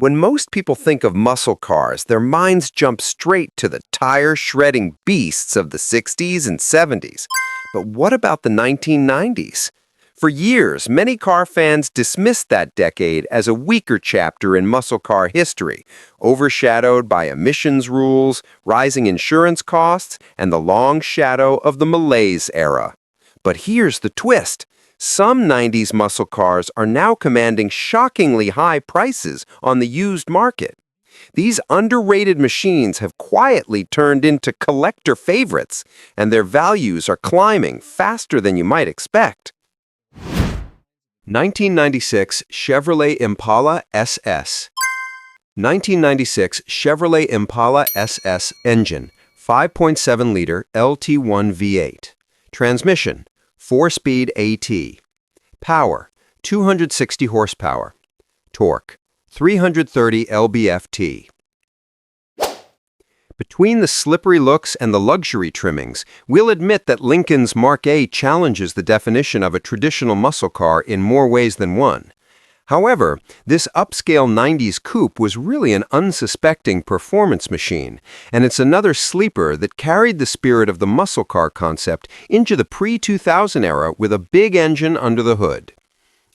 When most people think of muscle cars, their minds jump straight to the tire-shredding beasts of the 60s and 70s. But what about the 1990s? For years, many car fans dismissed that decade as a weaker chapter in muscle car history, overshadowed by emissions rules, rising insurance costs, and the long shadow of the malaise era. But here's the twist. Some 90s muscle cars are now commanding shockingly high prices on the used market. These underrated machines have quietly turned into collector favorites, and their values are climbing faster than you might expect. 1996 Chevrolet Impala SS. 1996 Chevrolet Impala SS engine, 5.7-liter LT1 V8. Transmission, 4-speed AT. Power, 260 horsepower. Torque, 330 lb-ft. Between the slippery looks and the luxury trimmings, we'll admit that Lincoln's Mark A challenges the definition of a traditional muscle car in more ways than one. However, this upscale 90s coupe was really an unsuspecting performance machine, and it's another sleeper that carried the spirit of the muscle car concept into the pre-2000 era with a big engine under the hood.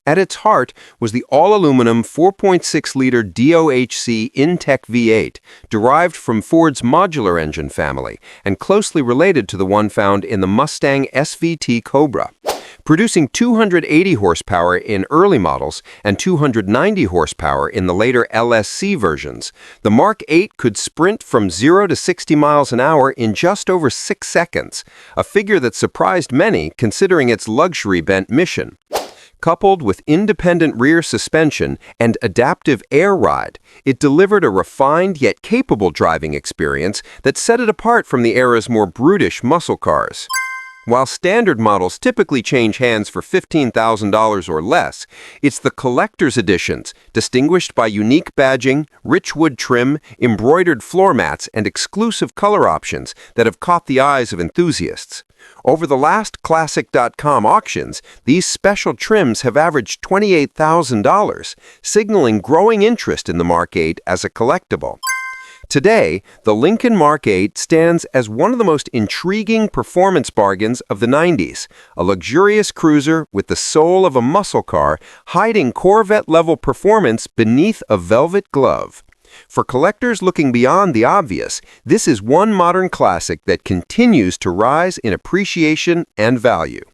At its heart was the all-aluminum 4.6-liter DOHC Intech V8, derived from Ford's modular engine family and closely related to the one found in the Mustang SVT Cobra. Producing 280 horsepower in early models and 290 horsepower in the later LSC versions, the Mark 8 could sprint from 0 to 60 miles an hour in just over 6 seconds, a figure that surprised many considering its luxury-bent mission. Coupled with independent rear suspension and adaptive air ride, it delivered a refined yet capable driving experience that set it apart from the era's more brutish muscle cars. While standard models typically change hands for $15,000 or less, it's the collector's editions, distinguished by unique badging, rich wood trim, embroidered floor mats, and exclusive color options that have caught the eyes of enthusiasts. Over the last Classic.com auctions, these special trims have averaged $28,000, signaling growing interest in the Mark 8 as a collectible. Today, the Lincoln Mark 8 stands as one of the most intriguing performance bargains of the 90s, a luxurious cruiser with the soul of a muscle car hiding Corvette-level performance beneath a velvet glove. For collectors looking beyond the obvious, this is one modern classic that continues to rise in appreciation and value.